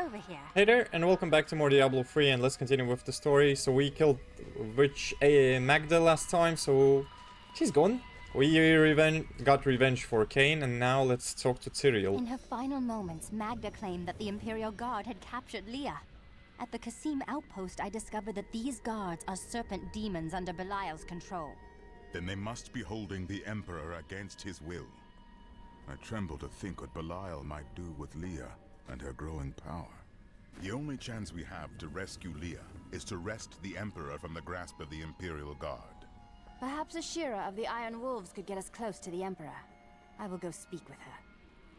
over here? Hey there, and welcome back to more Diablo 3, and let's continue with the story. So we killed Witch Magda last time, so she's gone. We got revenge for Cain, and now let's talk to Tyrael. In her final moments, Magda claimed that the Imperial Guard had captured Leah. At the Kasim outpost, I discovered that these guards are serpent demons under Belial's control. Then they must be holding the Emperor against his will. I tremble to think what Belial might do with Leah and her growing power. The only chance we have to rescue Leah is to wrest the Emperor from the grasp of the Imperial Guard. Perhaps Ashira of the Iron Wolves could get us close to the Emperor. I will go speak with her.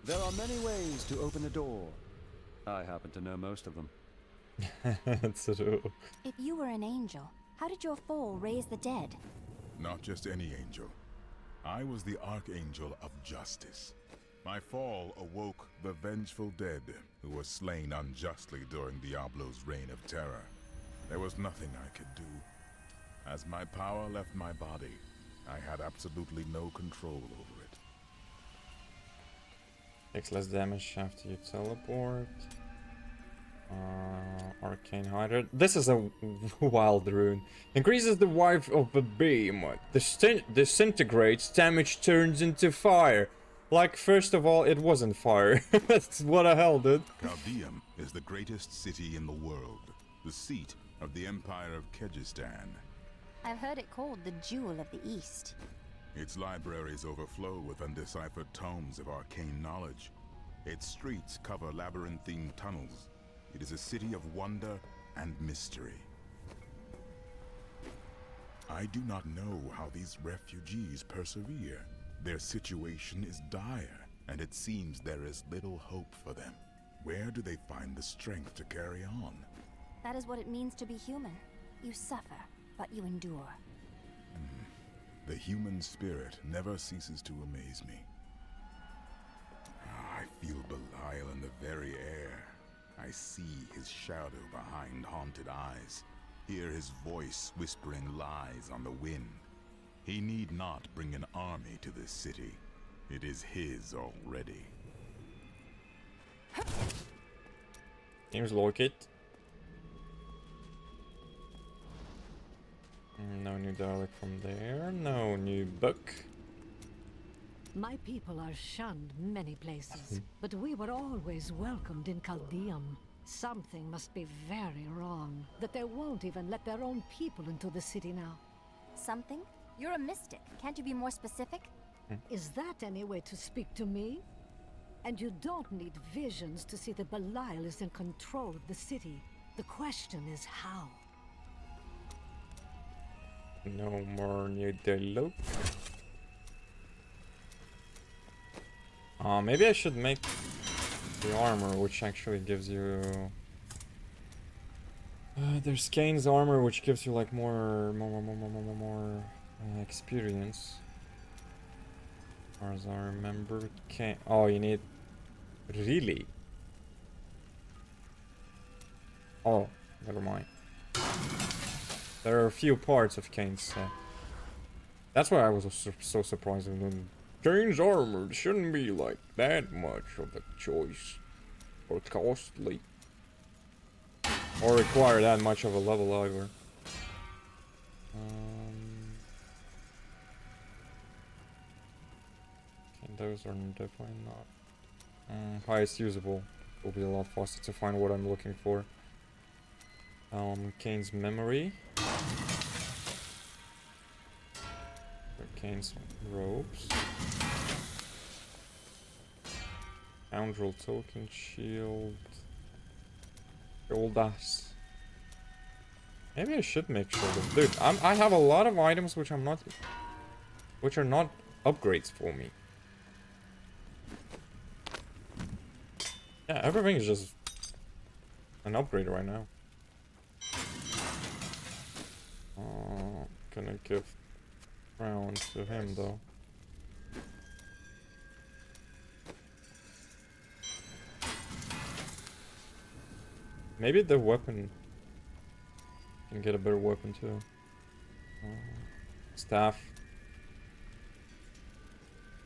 There are many ways to open a door. I happen to know most of them. That's true. If you were an angel, how did your fall raise the dead? Not just any angel. I was the Archangel of Justice. My fall awoke the vengeful dead who were slain unjustly during Diablo's reign of terror. There was nothing I could do. As my power left my body, I had absolutely no control over it. Takes less damage after you teleport. Arcane Hider. This is a wild rune. Increases the width of the beam. Disintegrates. Damage turns into fire. Like, first of all, it wasn't fire. That's what the hell, dude. Caldeum is the greatest city in the world. The seat of the Empire of Kyrgyzstan. I've heard it called the Jewel of the East. Its libraries overflow with undeciphered tomes of arcane knowledge. Its streets cover labyrinthine tunnels. It is a city of wonder and mystery. I do not know how these refugees persevere. Their situation is dire, and it seems there is little hope for them. Where do they find the strength to carry on? That is what it means to be human. You suffer, but you endure. The human spirit never ceases to amaze me. I feel Belial in the very air. I see his shadow behind haunted eyes, hear his voice whispering lies on the wind. He need not bring an army to this city. It is his already. Game's locate. No new dialect from there. No new book. My people are shunned many places, but we were always welcomed in Caldeum. Something must be very wrong, that they won't even let their own people into the city now. Something? You're a mystic. Can't you be more specific? Is that any way to speak to me? And you don't need visions to see that Belial is in control of the city. The question is how? No more new dialogue. Maybe I should make the armor, which actually gives you... there's Kane's armor, which gives you like more experience. As far as I remember, Kane... Oh, you need... Really? Oh, never mind. There are a few parts of Kane's set. That's why I was so surprised when Kane's armor shouldn't be like that much of a choice. Or costly. Or require that much of a level either. Okay, those are definitely not. Highest usable. Will be a lot faster to find what I'm looking for. Kane's memory. Kane's robes. Scoundrel token shield. Gold ass. Maybe I should make sure that, dude, I have a lot of items which are not upgrades for me. Yeah, everything is just an upgrade right now. Gonna give crown to him though. Maybe the weapon can get a better weapon too. Staff.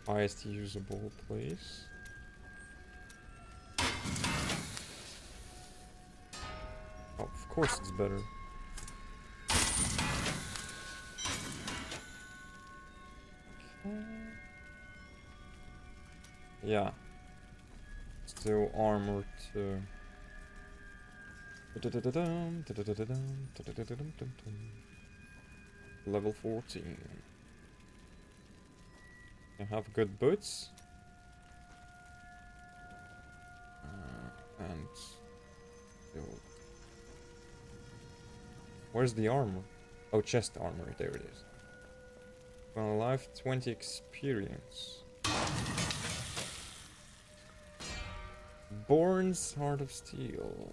Highest usable, please. course it's better. Yeah. Let's do armor too. Level 14. I have good boots. And build. Where's the armor? Oh, chest armor. There it is. Well, life 20 experience. Born's Heart of Steel.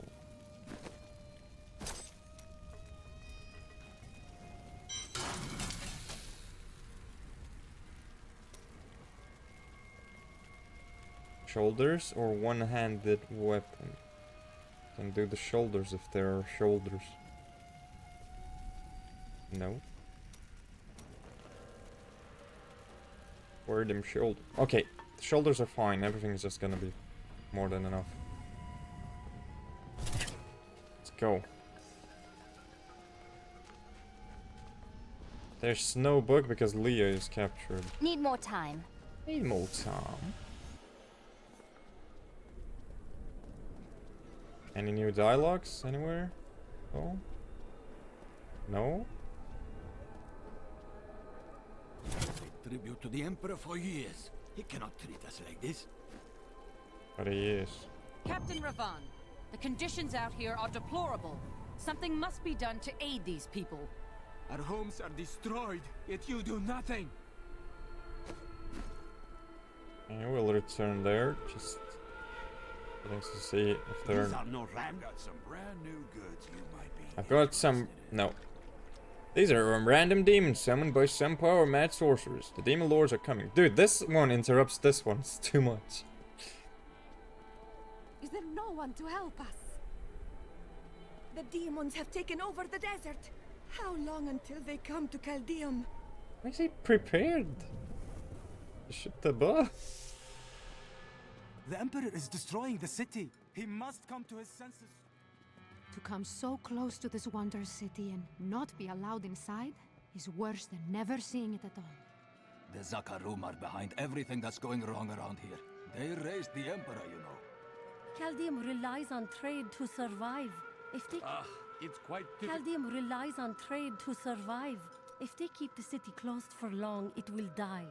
Shoulders or one-handed weapon? Can do the shoulders if there are shoulders. No. Where are them shoulders? Okay, the shoulders are fine. Everything is just gonna be more than enough. Let's go. There's no book because Leah is captured. Need more time. Need more time. Any new dialogues anywhere? Oh? No? Tribute to the Emperor for years. He cannot treat us like this. But he is. Captain Ravan, the conditions out here are deplorable. Something must be done to aid these people. Our homes are destroyed, yet you do nothing. I will return there. Just to see if there These are... are no ram. Got some brand new goods you might be. I've got some... No. These are random demons summoned by some power mad sorcerers. The demon lords are coming. Dude, this one interrupts this one. It's too much. Is there no one to help us? The demons have taken over the desert. How long until they come to Caldeum? Why is he prepared? Shit the buff. The Emperor is destroying the city. He must come to his senses. To come so close to this wonder city and not be allowed inside is worse than never seeing it at all. The Zakarum are behind everything that's going wrong around here. They raised the Emperor, you know. Caldeum relies on trade to survive. If they It's quite Caldeum relies on trade to survive. If they keep the city closed for long, it will die.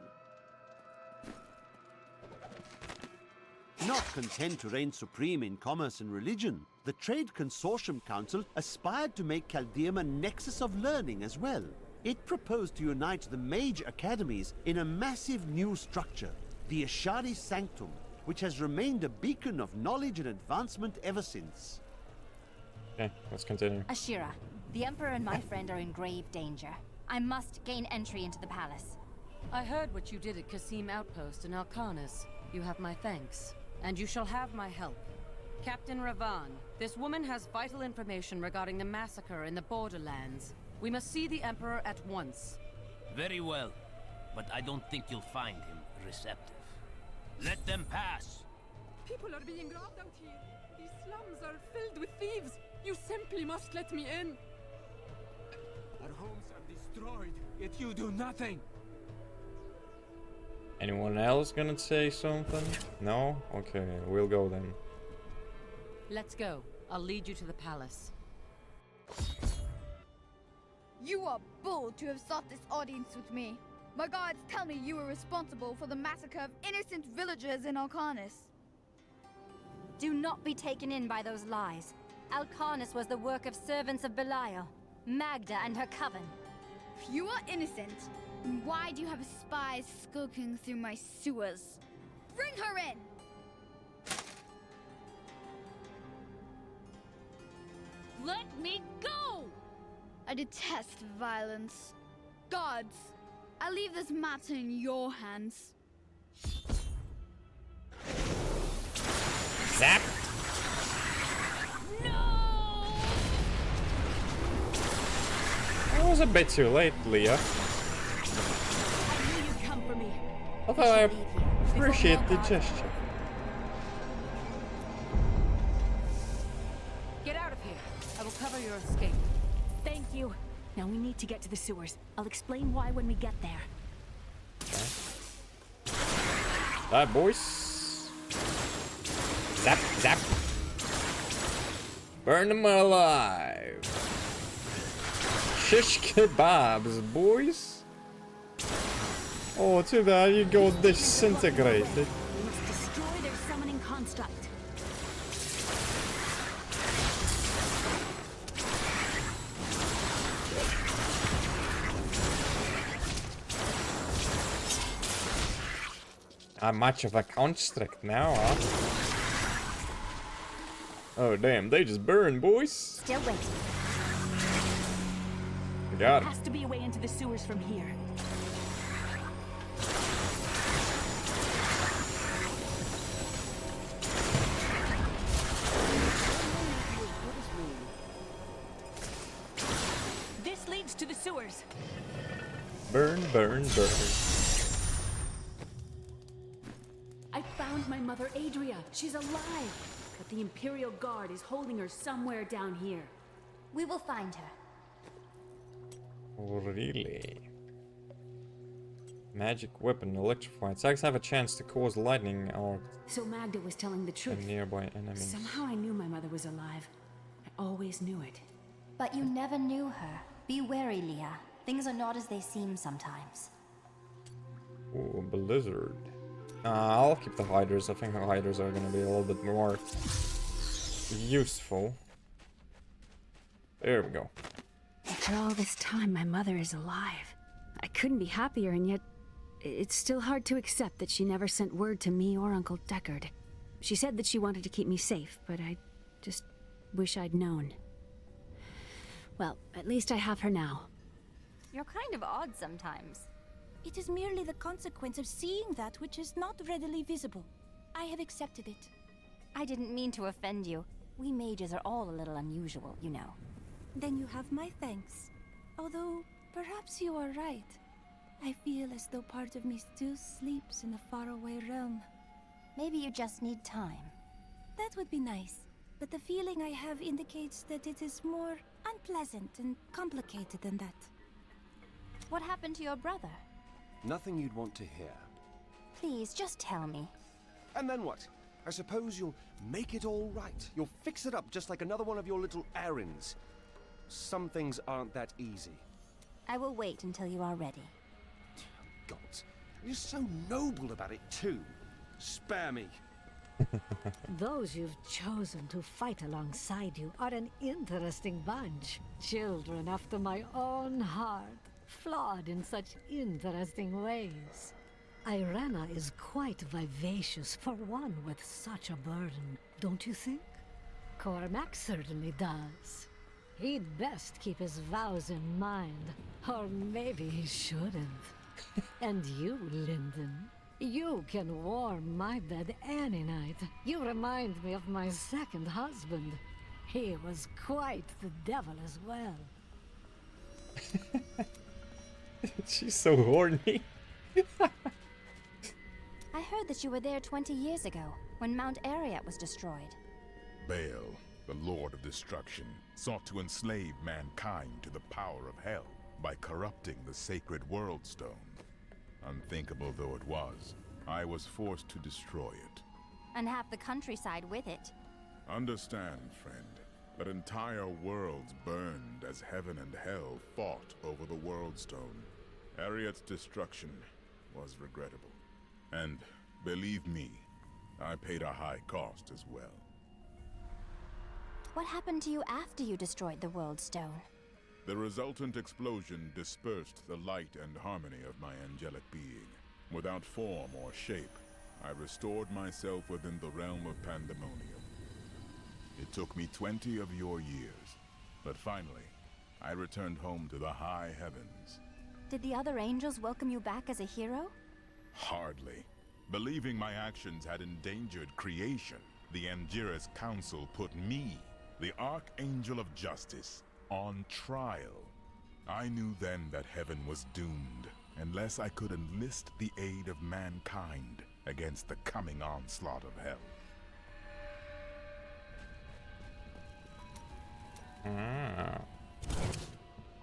Not content to reign supreme in commerce and religion, the Trade Consortium Council aspired to make Caldeum a nexus of learning as well. It proposed to unite the mage academies in a massive new structure, the Ashari Sanctum, which has remained a beacon of knowledge and advancement ever since. Okay, let's continue. Ashira, the Emperor and my friend are in grave danger. I must gain entry into the palace. I heard what you did at Kasim Outpost in Alcanis. You have my thanks. And you shall have my help. Captain Ravan, this woman has vital information regarding the massacre in the borderlands. We must see the Emperor at once. Very well, but I don't think you'll find him receptive. Let them pass! People are being robbed out here. These slums are filled with thieves. You simply must let me in. Our homes are destroyed, yet you do nothing. Anyone else gonna say something? No? Okay, we'll go then. Let's go. I'll lead you to the palace. You are bold to have sought this audience with me. My guards tell me you were responsible for the massacre of innocent villagers in Alcanis. Do not be taken in by those lies. Alcanis was the work of servants of Belial, Magda and her coven. If you are innocent, then why do you have spies skulking through my sewers? Bring her in! Let me go! I detest violence. Guards, I leave this matter in your hands. Zap! That was a bit too late, Leah. I knew you'd come for me. Although I appreciate the gesture. Get out of here. I will cover your escape. Thank you. Now we need to get to the sewers. I'll explain why when we get there. That boys. Zap, zap. Burn them alive. Shish kebabs, boys. Oh, too bad you got disintegrated. We must destroy their summoning construct. Not much of a construct now, huh? Oh damn, they just burn, boys. Still waiting. Got it. Has to be a way into the sewers from here. This leads to the sewers. Burn, burn, burn. I found my mother, Adria. She's alive. But the Imperial Guard is holding her somewhere down here. We will find her. Oh, really? Magic weapon, electrified. Attacks have a chance to cause lightning or So Magda was telling the truth. nearby enemies. Somehow I knew my mother was alive. I always knew it. But you never knew her. Be wary, Leah. Things are not as they seem sometimes. Ooh, Blizzard. I'll keep the hiders. I think the hiders are gonna be a little bit more useful. There we go. After all this time, my mother is alive. I couldn't be happier, and yet it's still hard to accept that she never sent word to me or Uncle Deckard. She said that she wanted to keep me safe, but I just wish I'd known. Well, at least I have her now. You're kind of odd sometimes. It is merely the consequence of seeing that which is not readily visible. I have accepted it. I didn't mean to offend you. We mages are all a little unusual, you know. Then you have my thanks. Although, perhaps you are right. I feel as though part of me still sleeps in a faraway realm. Maybe you just need time. That would be nice. But the feeling I have indicates that it is more unpleasant and complicated than that. What happened to your brother? Nothing you'd want to hear. Please, just tell me. And then what? I suppose you'll make it all right. You'll fix it up just like another one of your little errands. Some things aren't that easy. I will wait until you are ready. God, you're so noble about it too. Spare me. Those you've chosen to fight alongside you are an interesting bunch. Children after my own heart, flawed in such interesting ways. Irena is quite vivacious for one with such a burden, don't you think? Cormac certainly does. He'd best keep his vows in mind, or maybe he shouldn't. And you, Lyndon, you can warm my bed any night. You remind me of my second husband. He was quite the devil as well. She's so horny. I heard that you were there 20 years ago, when Mount Arreat was destroyed. Baal, the Lord of Destruction, sought to enslave mankind to the power of hell by corrupting the sacred World Stone. Unthinkable though it was, I was forced to destroy it. And half the countryside with it. Understand, friend, that entire worlds burned as heaven and hell fought over the World Stone. Arreat's destruction was regrettable. And, believe me, I paid a high cost as well. What happened to you after you destroyed the World Stone? The resultant explosion dispersed the light and harmony of my angelic being. Without form or shape, I restored myself within the realm of pandemonium. It took me 20 of your years, but finally, I returned home to the high heavens. Did the other angels welcome you back as a hero? Hardly. Believing my actions had endangered creation, the Angiras Council put me, the Archangel of Justice, on trial. I knew then that heaven was doomed, unless I could enlist the aid of mankind against the coming onslaught of hell. Ah.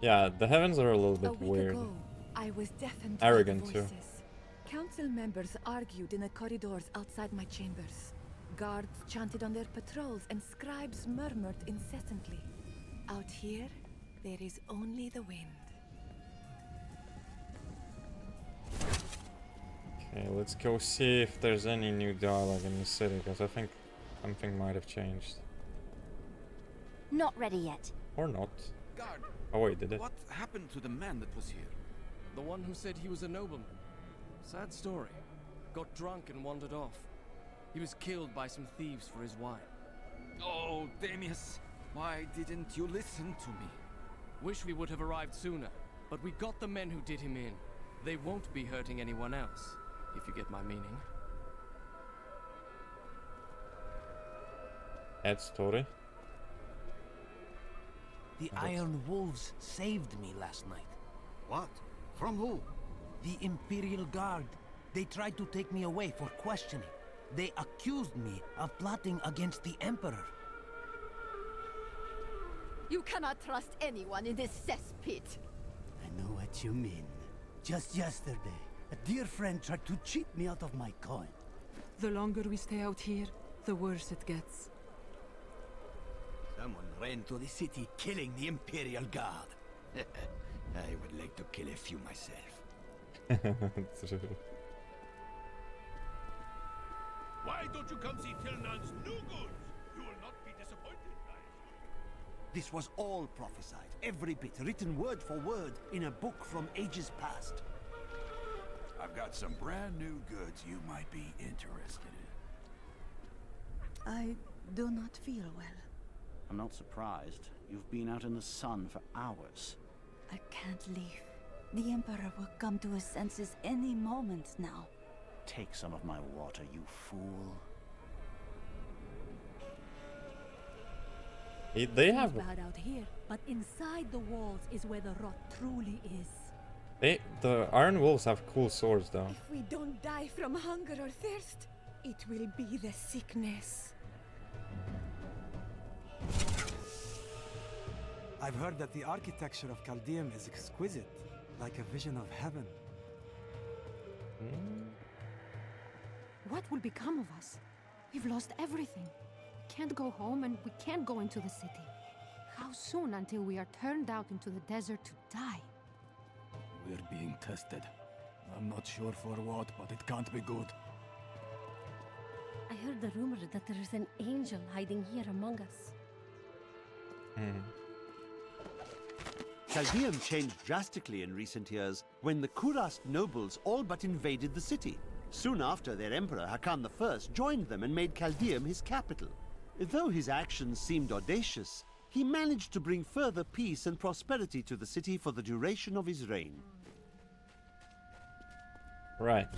Yeah, the heavens are a little bit weird. Ago, I was deafened Arrogant by the too. voices. Council members argued in the corridors outside my chambers. Guards chanted on their patrols and scribes murmured incessantly. Out here, there is only the wind. Okay, let's go see if there's any new dialogue in the city, because I think something might have changed. Not ready yet. Or not. Guard, Oh wait, did it? what happened to the man that was here? The one who said he was a nobleman. Sad story. Got drunk and wandered off. He was killed by some thieves for his wine. Oh, Damius, why didn't you listen to me? Wish we would have arrived sooner, but we got the men who did him in. They won't be hurting anyone else, if you get my meaning. That story. The Iron Wolves saved me last night. What? From who? The Imperial Guard. They tried to take me away for questioning. They accused me of plotting against the Emperor. You cannot trust anyone in this cesspit. I know what you mean. Just yesterday, a dear friend tried to cheat me out of my coin. The longer we stay out here, the worse it gets. Someone ran to the city, killing the Imperial Guard. I would like to kill a few myself. Why don't you come see Tilnan's new goods? You will not be disappointed, This was all prophesied, every bit, written word for word in a book from ages past. I've got some brand new goods you might be interested in. I do not feel well. I'm not surprised. You've been out in the sun for hours. I can't leave. The Emperor will come to his senses any moment now. Take some of my water, you fool. They have. It's bad out here, but inside the walls is where the rot truly is. The Iron Wolves have cool swords though. If we don't die from hunger or thirst, it will be the sickness. I've heard that the architecture of Caldeum is exquisite, like a vision of heaven. What will become of us? We've lost everything. We can't go home and we can't go into the city. How soon until we are turned out into the desert to die? We're being tested. I'm not sure for what, but it can't be good. I heard the rumor that there is an angel hiding here among us. Caldeum changed drastically in recent years when the Kurast nobles all but invaded the city. Soon after, their emperor, Hakan I, joined them and made Caldeum his capital. Though his actions seemed audacious, he managed to bring further peace and prosperity to the city for the duration of his reign. Right.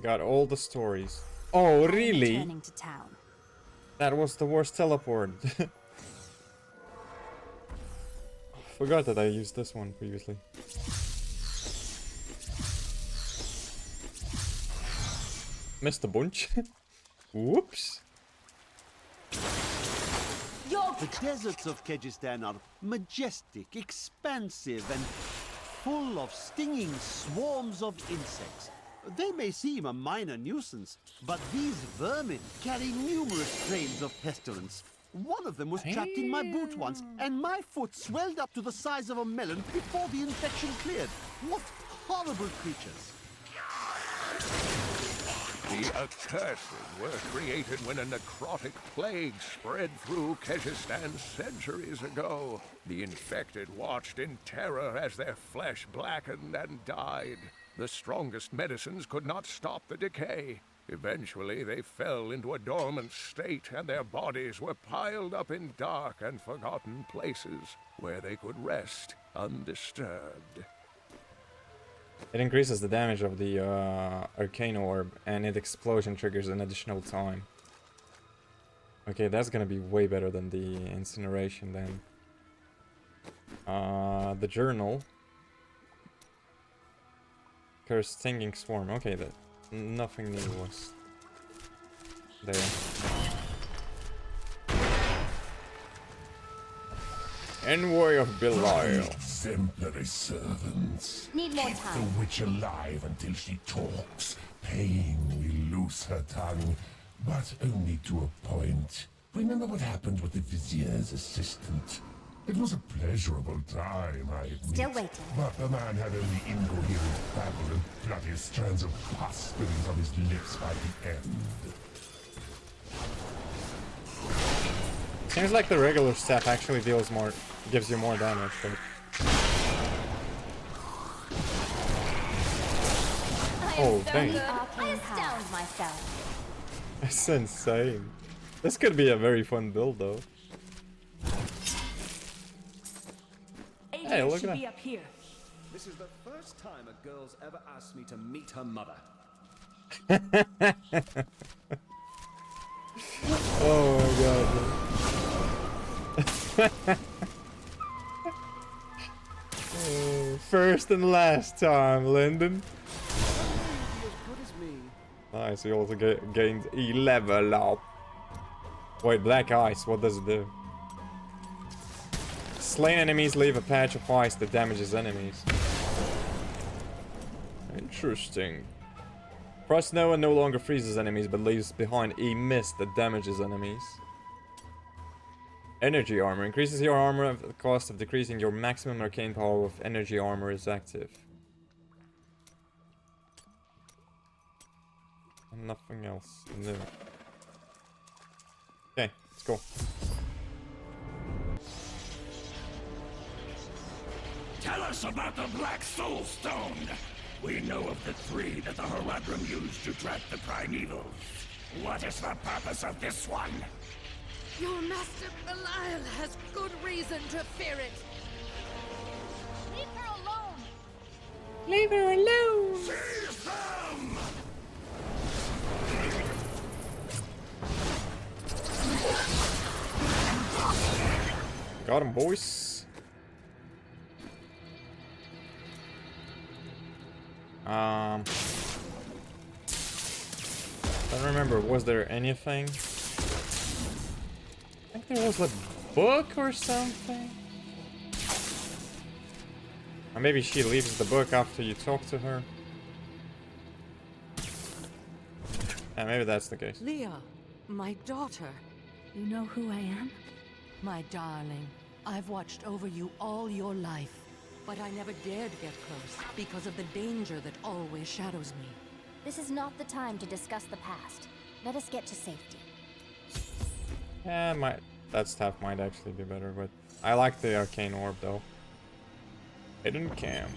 Got all the stories. Oh, really? Returning to town. That was the worst teleport. Forgot that I used this one previously. Missed a bunch. Whoops. The deserts of Kyrgyzstan are majestic, expansive, and full of stinging swarms of insects. They may seem a minor nuisance, but these vermin carry numerous strains of pestilence. One of them was trapped in my boot once, and my foot swelled up to the size of a melon before the infection cleared. What horrible creatures! The accursed were created when a necrotic plague spread through Kyrgyzstan centuries ago. The infected watched in terror as their flesh blackened and died. The strongest medicines could not stop the decay. Eventually, they fell into a dormant state, and their bodies were piled up in dark and forgotten places where they could rest undisturbed. It increases the damage of the arcane orb, and its explosion triggers an additional time. Okay, that's gonna be way better than the incineration then. The journal. Cursed stinging swarm. Okay, that nothing new was there. Envoy of Belial. Exemplary servants. Need more Keep time. the witch alive until she talks. Pain will loose her tongue, but only to a point. Remember what happened with the vizier's assistant? It was a pleasurable time, I admit. Still waiting. But the man had only incoherent babble and bloody strands of pus spilling from his lips by the end. Seems like the regular staff actually gives you more damage, but... Oh, dang. I astound myself. That's insane. This could be a very fun build, though. Hey, look at that. Up here. This is the first time a girl's ever asked me to meet her mother. Oh my god. First and last time, Lyndon. Nice, he also gained a level up. Wait, black ice, what does it do? Slain enemies leave a patch of ice that damages enemies. Interesting. Frost snow no longer freezes enemies, but leaves behind a mist that damages enemies. Energy armor. Increases your armor at the cost of decreasing your maximum arcane power if energy armor is active. And nothing else new. Okay, let's go. Tell us about the Black Soul Stone. We know of the 3 that the Horadrim used to track the primeval. What is the purpose of this one? Your master Belial has good reason to fear it. Leave her alone. Leave her alone. Seize them! Got him, boys. Don't remember, was there anything? I think there was a book or something. Or maybe she leaves the book after you talk to her. Yeah, maybe that's the case. Leah, my daughter. You know who I am? My darling, I've watched over you all your life, but I never dared get close because of the danger that always shadows me. This is not the time to discuss the past. Let us get to safety. Yeah, that stuff might actually be better, but I like the arcane orb though. Hidden camp.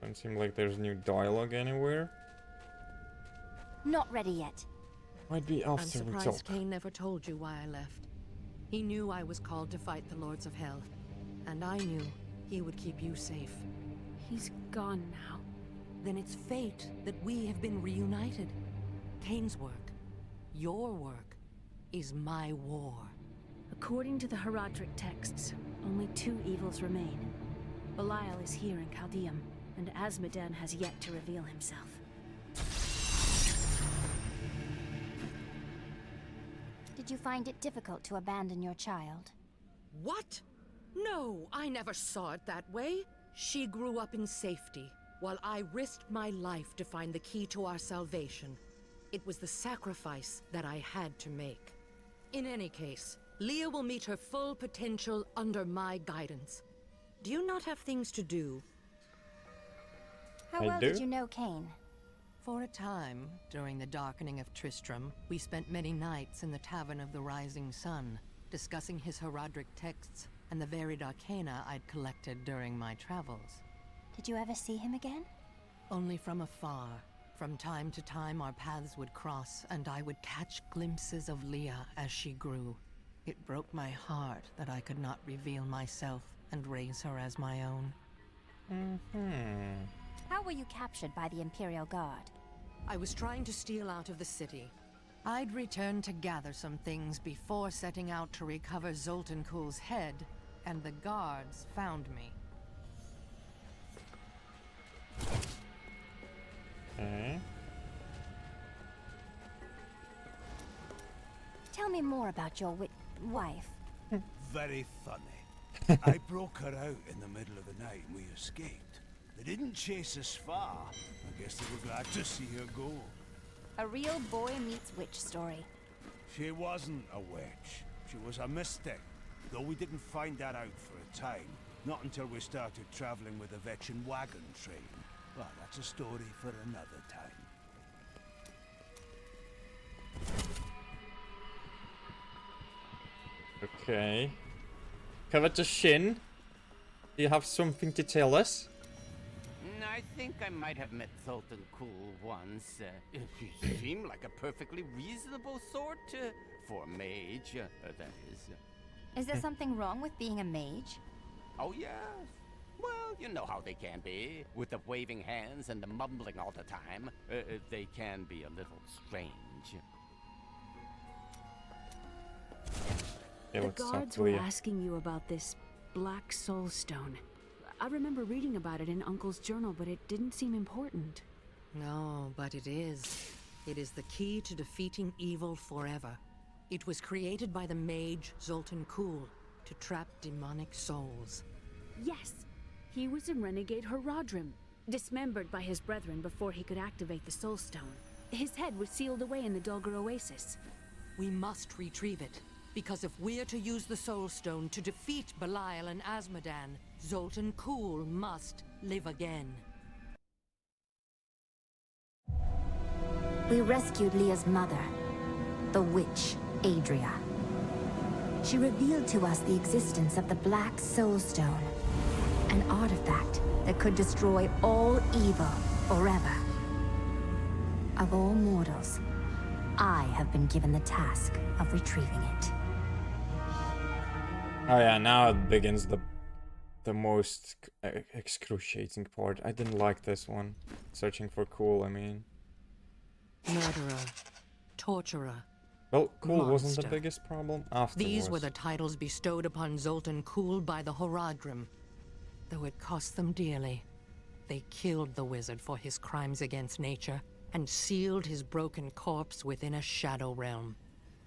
Doesn't seem like there's new dialogue anywhere. Not ready yet. Might be after I'm we surprised talk. Cain never told you why I left. He knew I was called to fight the Lords of Hell, and I knew he would keep you safe. He's gone now. Then it's fate that we have been reunited. Cain's work, your work, is my war. According to the Horadrim texts, only 2 evils remain. Belial is here in Chaldeum, and Azmodan has yet to reveal himself. Did you find it difficult to abandon your child? What? No, I never saw it that way. She grew up in safety, while I risked my life to find the key to our salvation. It was the sacrifice that I had to make. In any case, Leah will meet her full potential under my guidance. Do you not have things to do? How well did you know Cain? For a time, during the darkening of Tristram, we spent many nights in the Tavern of the Rising Sun, discussing his Horadrim texts and the varied arcana I'd collected during my travels. Did you ever see him again? Only from afar. From time to time our paths would cross, and I would catch glimpses of Leah as she grew. It broke my heart that I could not reveal myself and raise her as my own. How were you captured by the Imperial Guard? I was trying to steal out of the city. I'd returned to gather some things before setting out to recover Zoltan head, and the guards found me. Okay. Tell Tell me more about your wife. Very funny. I broke her out in the middle of the night and we escaped. They didn't chase us far. I guess they were glad to see her go. A real boy meets witch story. She wasn't a witch. She was a mystic. Though we didn't find that out for a time. Not until we started traveling with the Vetchin wagon train. Well, that's a story for another time. Okay. Cover to Shin. Do you have something to tell us? I think I might have met Zoltan Kulle once. He seemed like a perfectly reasonable sort for a mage, that is. Is there something wrong with being a mage? Oh, yes. Well, you know how they can be. With the waving hands and the mumbling all the time. They can be a little strange. The guards were asking you about this Black Soul Stone. I remember reading about it in Uncle's journal, but it didn't seem important. No, but it is. It is the key to defeating evil forever. It was created by the mage Zoltan Kulle to trap demonic souls. Yes, he was a renegade Horadrim, dismembered by his brethren before he could activate the Soul Stone. His head was sealed away in the Dulgar Oasis. We must retrieve it, because if we're to use the Soul Stone to defeat Belial and Azmodan, Zoltan Kulle must live again. We rescued Leah's mother, the witch, Adria. She revealed to us the existence of the Black Soul Stone, an artifact that could destroy all evil forever. Of all mortals, I have been given the task of retrieving it. Oh yeah, now it begins the most excruciating part. I didn't like this one. Searching for Kulle, I mean. Murderer. Torturer. Well, Kulle wasn't the monster. biggest problem afterwards. These were the titles bestowed upon Zoltan Kulle by the Horadrim. Though it cost them dearly. They killed the wizard for his crimes against nature and sealed his broken corpse within a shadow realm.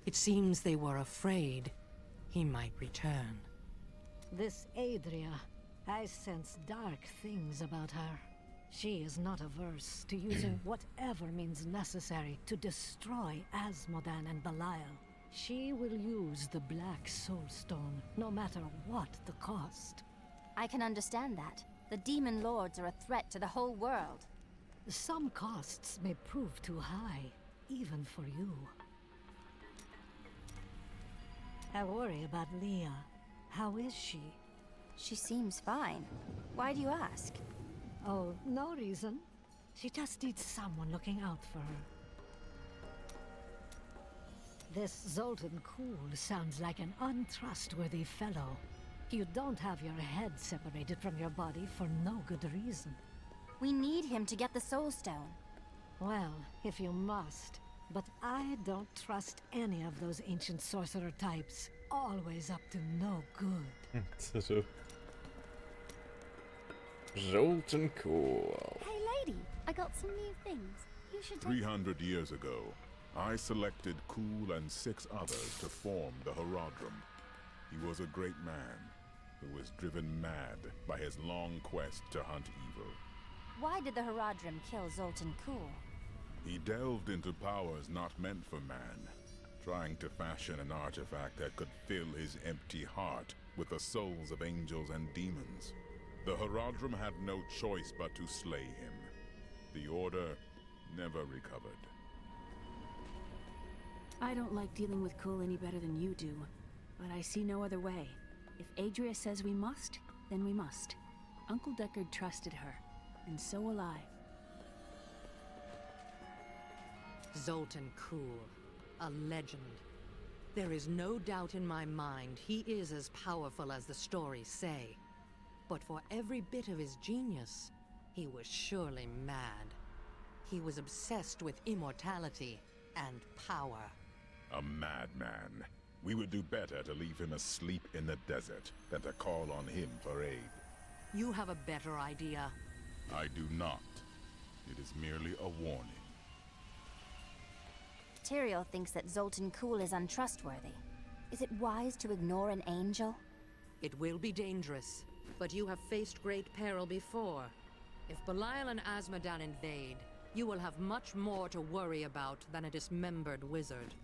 It seems they were afraid he might return. This Adria, I sense dark things about her. She is not averse to using whatever means necessary to destroy Azmodan and Belial. She will use the Black Soul Stone, no matter what the cost. I can understand that. The demon lords are a threat to the whole world. Some costs may prove too high, even for you. I worry about Leah. How is she? She seems fine. Why do you ask? Oh, no reason. She just needs someone looking out for her. This Zoltan Kulle sounds like an untrustworthy fellow. You don't have your head separated from your body for no good reason. We need him to get the Soul Stone. Well, if you must. But I don't trust any of those ancient sorcerer types. Always up to no good. Zoltan Kulle. Hey lady, I got some new things. You should take 300 years ago, I selected Kulle and 6 others to form the Horadrim. He was a great man who was driven mad by his long quest to hunt evil. Why did the Horadrim kill Zoltan Kulle? He delved into powers not meant for man, trying to fashion an artifact that could fill his empty heart with the souls of angels and demons. The Horadrim had no choice but to slay him. The Order never recovered. I don't like dealing with Kulle any better than you do, but I see no other way. If Adria says we must, then we must. Uncle Deckard trusted her, and so will I. Zoltan Kulle, a legend. There is no doubt in my mind he is as powerful as the stories say. But for every bit of his genius, he was surely mad. He was obsessed with immortality and power. A madman. We would do better to leave him asleep in the desert than to call on him for aid. You have a better idea. I do not. It is merely a warning. Imperial thinks that Zoltan Kulle is untrustworthy. Is it wise to ignore an angel? It will be dangerous, but you have faced great peril before. If Belial and Azmodan invade, you will have much more to worry about than a dismembered wizard.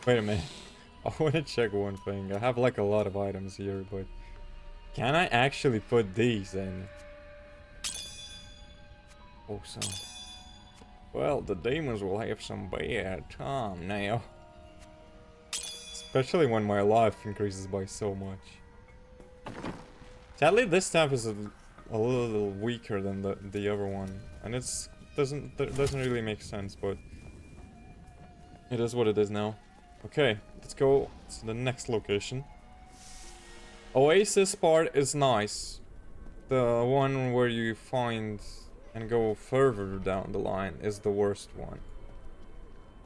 Wait a minute. I want to check one thing. I have like a lot of items here, but can I actually put these in? Awesome. Well, the demons will have some bad time now. Especially when my life increases by so much. Sadly, this staff is a little weaker than the other one, and doesn't really make sense, but it is what it is now. Okay, let's go to the next location. Oasis part is nice. The one where you find and go further down the line is the worst one.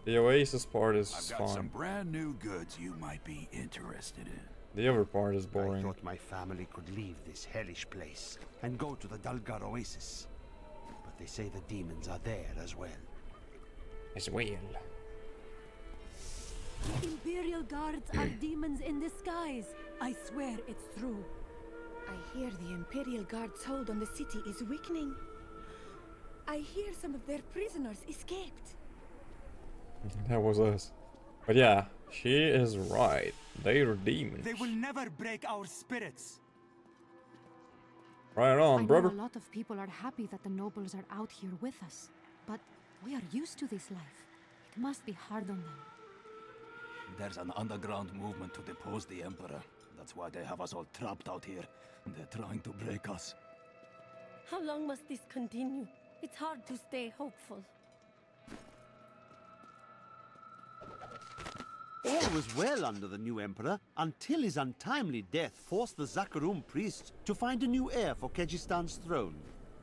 The Oasis part is I've got fine. some brand new goods you might be interested in. The other part is I boring. thought my family could leave this hellish place and go to the Dalgar Oasis. But they say the demons are there as well. As well. The Imperial Guards are demons in disguise. I swear it's true. I hear the Imperial Guard's hold on the city is weakening. I hear some of their prisoners escaped. That was us. But yeah, she is right. They are demons. They will never break our spirits. Right on, brother. I know a lot of people are happy that the nobles are out here with us, but we are used to this life. It must be hard on them. There's an underground movement to depose the Emperor. That's why they have us all trapped out here. They're trying to break us. How long must this continue? It's hard to stay hopeful. All was well under the new Emperor until his untimely death forced the Zakarum priests to find a new heir for Kejistan's throne.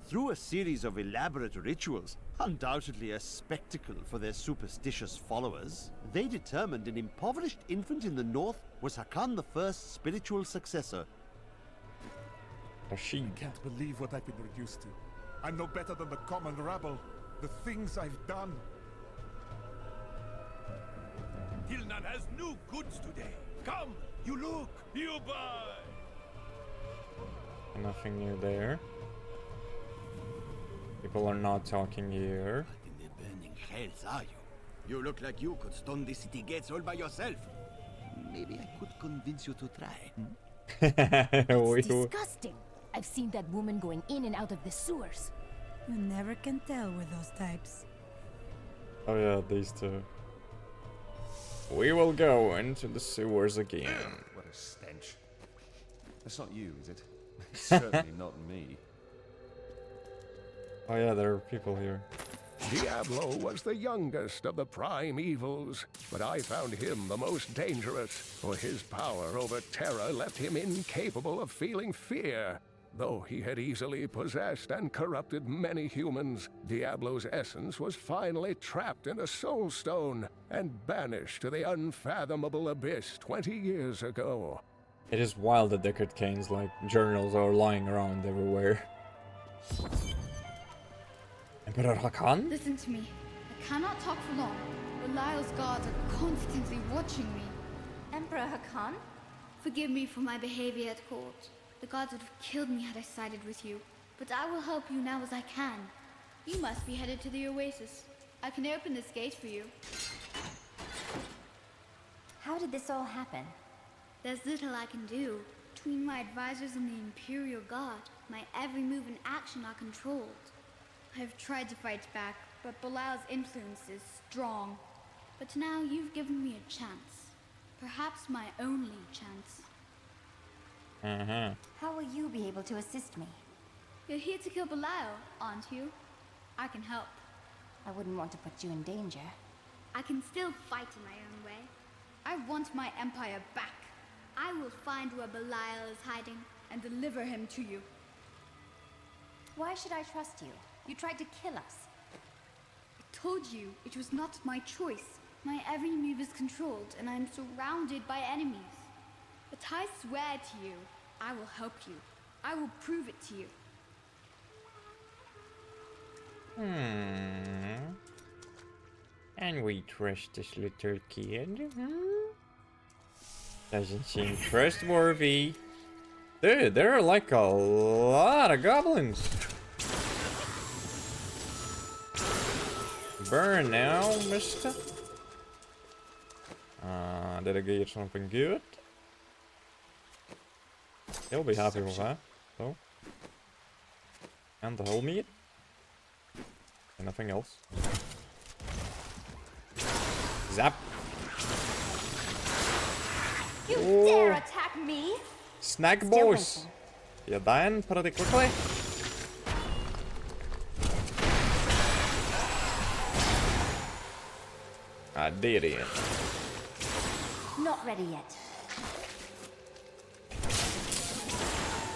Through a series of elaborate rituals, undoubtedly a spectacle for their superstitious followers, they determined an impoverished infant in the north was Hakan I's spiritual successor. Rashid. I can't believe what I've been reduced to. I'm no better than the common rabble. The things I've done. Tilnan has new goods today. Come, you look, you buy. Nothing new there. People are not talking here. What in the burning hells are you? You look like you could stone the city gates all by yourself. Maybe I could convince you to try. It's disgusting. I've seen that woman going in and out of the sewers. You never can tell with those types. Oh yeah, these two. We will go into the sewers again. What a stench. That's not you, is it? It's certainly not me. Oh yeah, there are people here. Diablo was the youngest of the prime evils, but I found him the most dangerous, for his power over terror left him incapable of feeling fear. Though he had easily possessed and corrupted many humans, Diablo's essence was finally trapped in a soul stone and banished to the unfathomable abyss 20 years ago. It is wild that Deckard Cain's like journals are lying around everywhere. Emperor Hakan? Listen to me. I cannot talk for long. Belial's guards are constantly watching me. Emperor Hakan? Forgive me for my behavior at court. The gods would have killed me had I sided with you. But I will help you now as I can. You must be headed to the Oasis. I can open this gate for you. How did this all happen? There's little I can do. Between my advisors and the Imperial Guard, my every move and action are controlled. I have tried to fight back, but Belial's influence is strong. But now you've given me a chance. Perhaps my only chance. How will you be able to assist me? You're here to kill Belial, aren't you? I can help. I wouldn't want to put you in danger. I can still fight in my own way. I want my empire back. I will find where Belial is hiding and deliver him to you. Why should I trust you? You tried to kill us. I told you it was not my choice. My every move is controlled and I am surrounded by enemies. But I swear to you, I will help you. I will prove it to you. And we trust this little kid? Doesn't seem trustworthy. Dude, there are like a lot of goblins. Burn now, mister. Did I get something good? He'll be happy with that, though. And the whole meat. And nothing else. Zap. You dare attack me? Snack boys. You're dying pretty quickly. I did it. Not ready yet.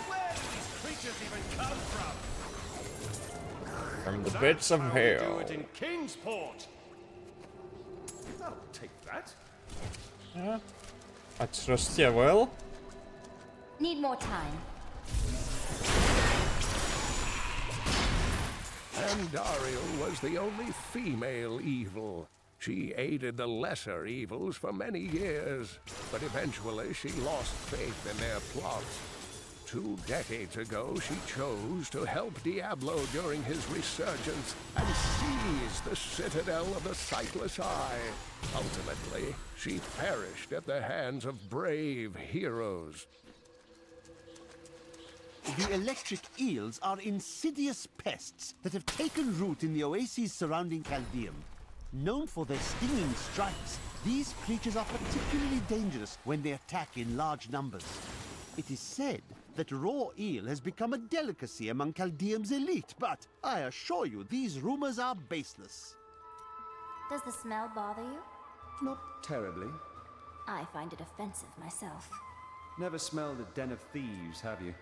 Where do these creatures even come from? From the pits of How we hell. do it in Kingsport. I'll take that. Yeah. I trust you well. Need more time. Andariel was the only female evil. She aided the lesser evils for many years, but eventually she lost faith in their plots. 2 decades ago, she chose to help Diablo during his resurgence and seize the citadel of the Sightless Eye. Ultimately, she perished at the hands of brave heroes. The electric eels are insidious pests that have taken root in the oases surrounding Caldeum. Known for their stinging strikes, these creatures are particularly dangerous when they attack in large numbers. It is said that raw eel has become a delicacy among Caldeum's elite, but I assure you these rumors are baseless. Does the smell bother you? Not terribly. I find it offensive myself. Never smelled a den of thieves, have you?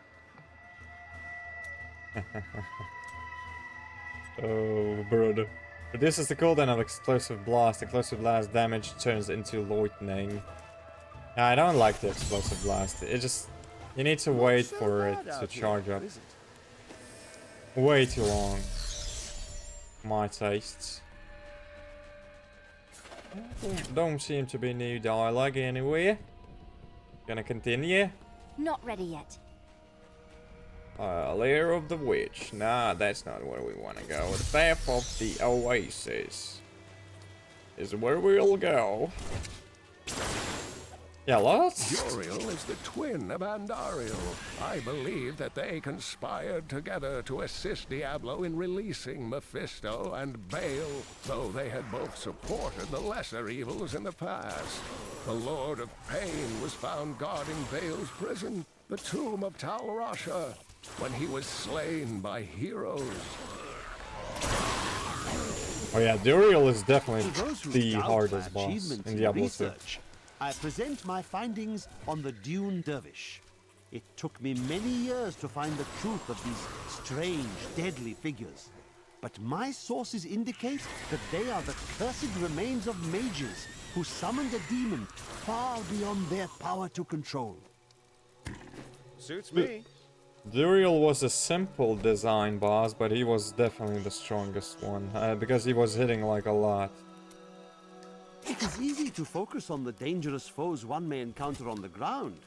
Oh, brother. This is the cooldown of explosive blast. Explosive blast damage turns into lightning. I don't like the explosive blast. It just... You need to wait for it to charge up. Way too long. My tastes. Don't seem to be new dialogue anywhere. Gonna continue. Not ready yet. Lair of the Witch. Nah, that's not where we want to go. The path of the Oasis is where we'll go. Yeah, lots. Juriel is the twin of Andariel. I believe that they conspired together to assist Diablo in releasing Mephisto and Baal, though they had both supported the lesser evils in the past. The Lord of Pain was found guarding Baal's prison, the tomb of Tal Rasha, when he was slain by heroes. Oh yeah, Juriel is definitely To those who the doubt hardest my boss achievements in Diablo 2. research, I present my findings on the Dune Dervish. It took me many years to find the truth of these strange, deadly figures. But my sources indicate that they are the cursed remains of mages who summoned a demon far beyond their power to control. Suits me. Juriel was a simple design boss, but he was definitely the strongest one, because he was hitting like a lot. It is easy to focus on the dangerous foes one may encounter on the ground,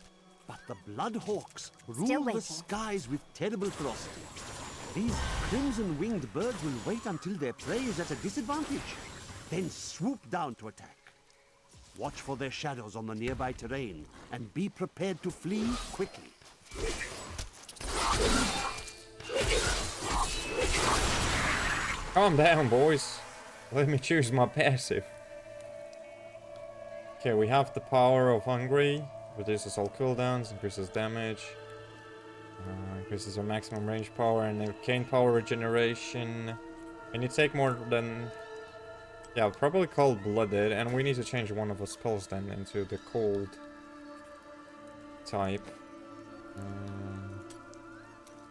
but the Bloodhawks rule the skies with terrible ferocity. These crimson-winged birds will wait until their prey is at a disadvantage, then swoop down to attack. Watch for their shadows on the nearby terrain, and be prepared to flee quickly. Calm down, boys. Let me choose my passive. Okay, we have the power of Hungry. Reduces all cooldowns, increases damage. Increases your maximum range power and arcane power regeneration. And you take more than... Yeah, probably cold-blooded, and we need to change one of our spells then into the cold type.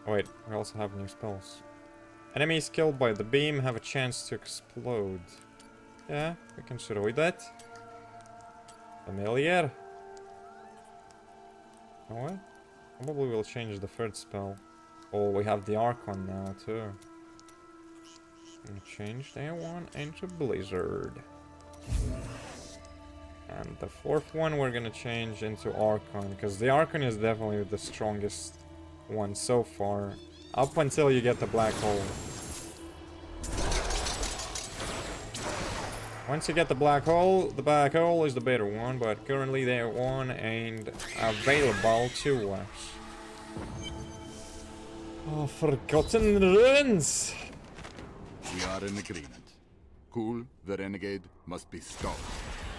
Oh wait, we also have new spells. Enemies killed by the beam have a chance to explode. Yeah, we can destroy that. Familiar. Oh what? Probably will change the third spell. Oh, we have the Archon now too. Gonna change that one into Blizzard. And the fourth one we're gonna change into Archon, because the Archon is definitely the strongest one so far, up until you get the Black Hole. Once you get the Black Hole is the better one, but currently that one ain't available to us. Oh, Forgotten Ruins! We are in agreement. Kulle, the renegade, must be stopped.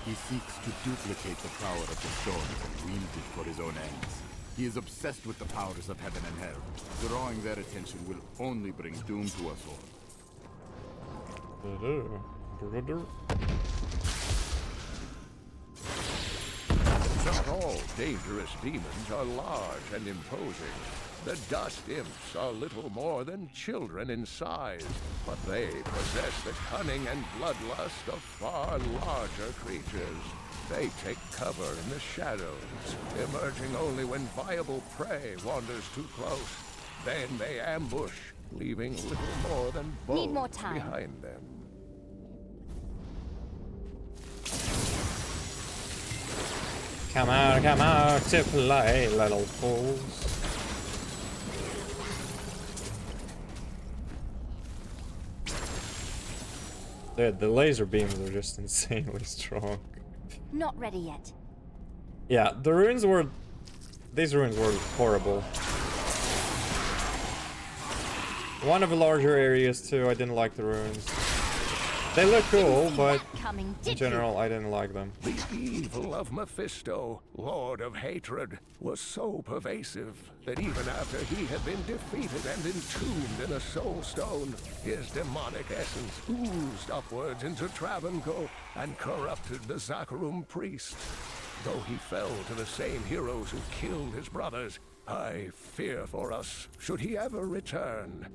He seeks to duplicate the power of the storms and wield it for his own ends. He is obsessed with the powers of heaven and hell. Drawing their attention will only bring doom to us all. Not all dangerous demons are large and imposing. The dust imps are little more than children in size, but they possess the cunning and bloodlust of far larger creatures. They take cover in the shadows, emerging only when viable prey wanders too close. Then they ambush, leaving little more than Need more bones time. behind them. Come out to play, little fools. The laser beams are just insanely strong. Not ready yet. Yeah, these ruins were horrible. One of the larger areas too, I didn't like the ruins. They look cool, but in general, I didn't like them. The evil of Mephisto, Lord of Hatred, was so pervasive that even after he had been defeated and entombed in a soul stone, his demonic essence oozed upwards into Travancore and corrupted the Zakharum priest. Though he fell to the same heroes who killed his brothers, I fear for us, should he ever return.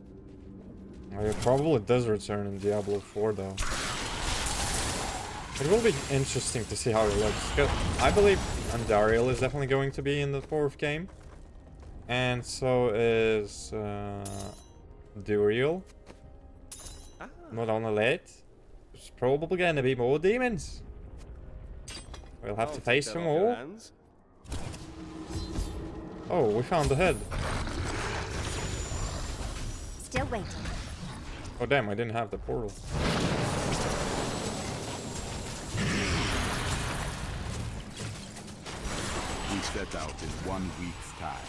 It probably does return in Diablo 4 though. It will be interesting to see how it looks. 'Cause I believe Andariel is definitely going to be in the fourth game. And so is Duriel. Not only that, there's probably gonna be more demons. We'll have to face them all. Oh, we found the head. Still waiting. Oh damn, I didn't have the portal. We set out in 1 week's time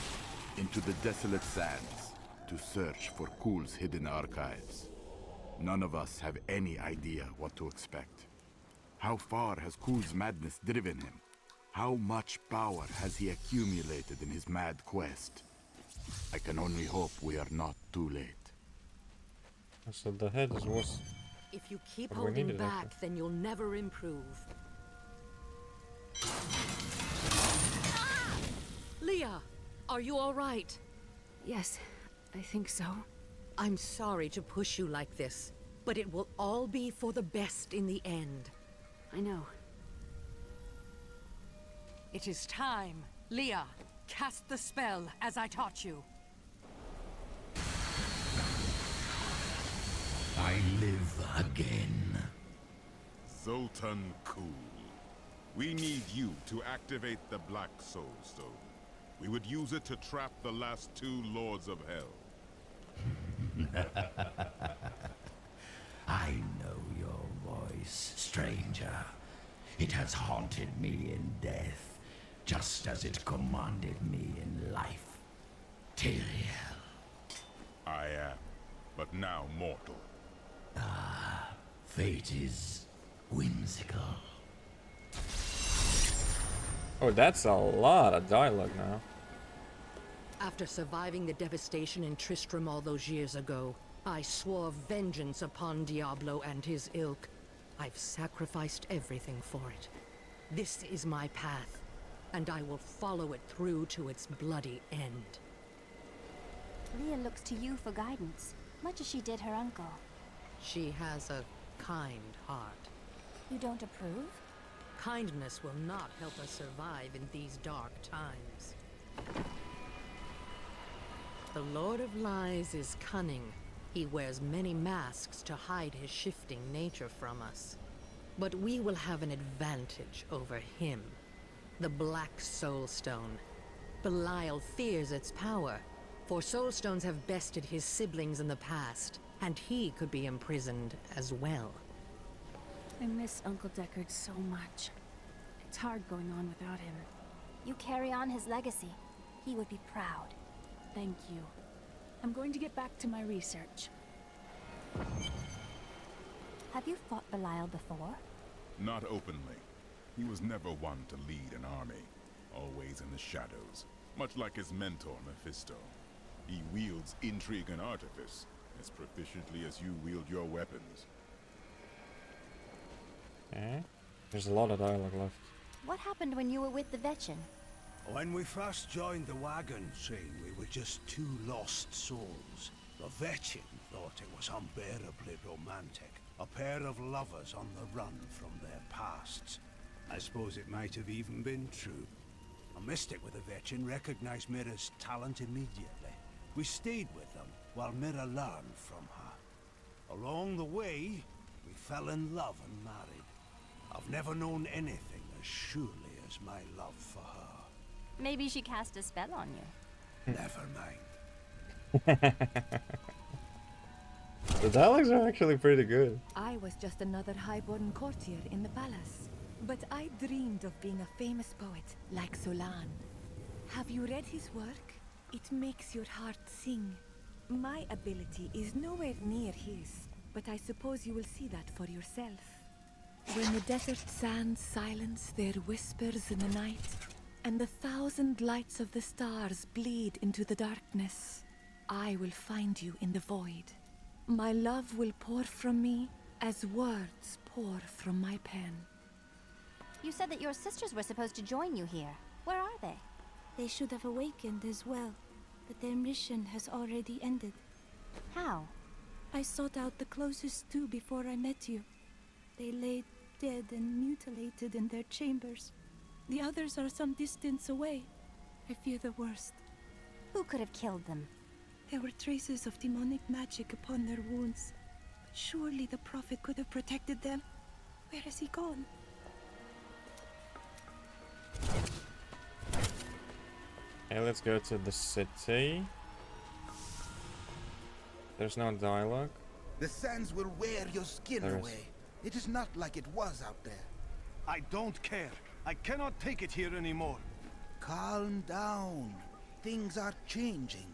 into the desolate sands to search for Kulle's hidden archives. None of us have any idea what to expect. How far has Kulle's madness driven him? How much power has he accumulated in his mad quest? I can only hope we are not too late. So the head was... If you keep what we holding needed, back, actually. then you'll never improve. Leah, are you all right? Yes, I think so. I'm sorry to push you like this, but it will all be for the best in the end. I know. It is time. Leah, cast the spell as I taught you. I live again. Zoltan Kulle. We need you to activate the Black Soul Stone. We would use it to trap the last 2 Lords of Hell. I know your voice, stranger. It has haunted me in death, just as it commanded me in life. Tyrael. I am, but now mortal. Fate is whimsical. Oh, that's a lot of dialogue now. After surviving the devastation in Tristram all those years ago, I swore vengeance upon Diablo and his ilk. I've sacrificed everything for it. This is my path, and I will follow it through to its bloody end. Leah looks to you for guidance, much as she did her uncle. She has a kind heart. You don't approve? Kindness will not help us survive in these dark times. The Lord of Lies is cunning. He wears many masks to hide his shifting nature from us. But we will have an advantage over him. The Black Soul Stone. Belial fears its power, for Soul Stones have bested his siblings in the past, and he could be imprisoned as well. I miss Uncle Deckard so much. It's hard going on without him. You carry on his legacy. He would be proud. Thank you. I'm going to get back to my research. Have you fought Belial before? Not openly. He was never one to lead an army, always in the shadows, much like his mentor, Mephisto. He wields intrigue and artifice as proficiently as you wield your weapons. Okay. There's a lot of dialogue left. What happened when you were with the Vetchin? When we first joined the wagon train, we were just two lost souls. The Vetchin thought it was unbearably romantic. A pair of lovers on the run from their pasts. I suppose it might have even been true. A mystic with the Vetchin recognized Mira's talent immediately. We stayed with them while Mira learned from her. Along the way, we fell in love and married. I've never known anything as surely as my love for her. Maybe she cast a spell on you. Never mind. The dialogues are actually pretty good. I was just another highborn courtier in the palace. But I dreamed of being a famous poet like Zoltan. Have you read his work? It makes your heart sing. My ability is nowhere near his, but I suppose you will see that for yourself. When the desert sands silence their whispers in the night, and the 1,000 lights of the stars bleed into the darkness, I will find you in the void. My love will pour from me as words pour from my pen. You said that your sisters were supposed to join you here. Where are they? They should have awakened as well, but their mission has already ended. How? I sought out the closest two before I met you. They lay dead and mutilated in their chambers. The others are some distance away. I fear the worst. Who could have killed them? There were traces of demonic magic upon their wounds. But surely the Prophet could have protected them. Where has he gone? Okay, let's go to the city. There's no dialogue. The sands will wear your skin There is. away. It is not like it was out there. I don't care. I cannot take it here anymore. Calm down. Things are changing.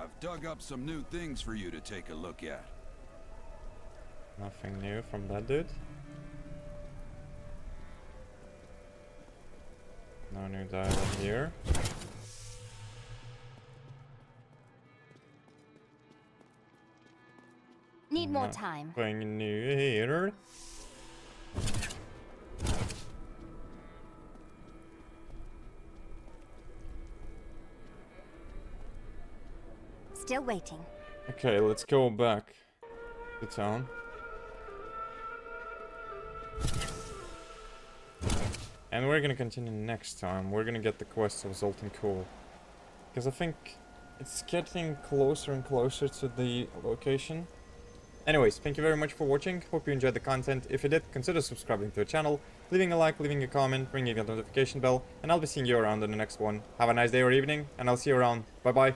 I've dug up some new things for you to take a look at. Nothing new from that dude. No new dialogue here. Need more time. Nothing new here. Still waiting. Okay, let's go back to town. And we're gonna continue next time. We're gonna get the quest of Zoltan Kulle. Because I think it's getting closer and closer to the location. Anyways, thank you very much for watching. Hope you enjoyed the content. If you did, consider subscribing to the channel, leaving a like, leaving a comment, ringing the notification bell, and I'll be seeing you around in the next one. Have a nice day or evening, and I'll see you around. Bye bye.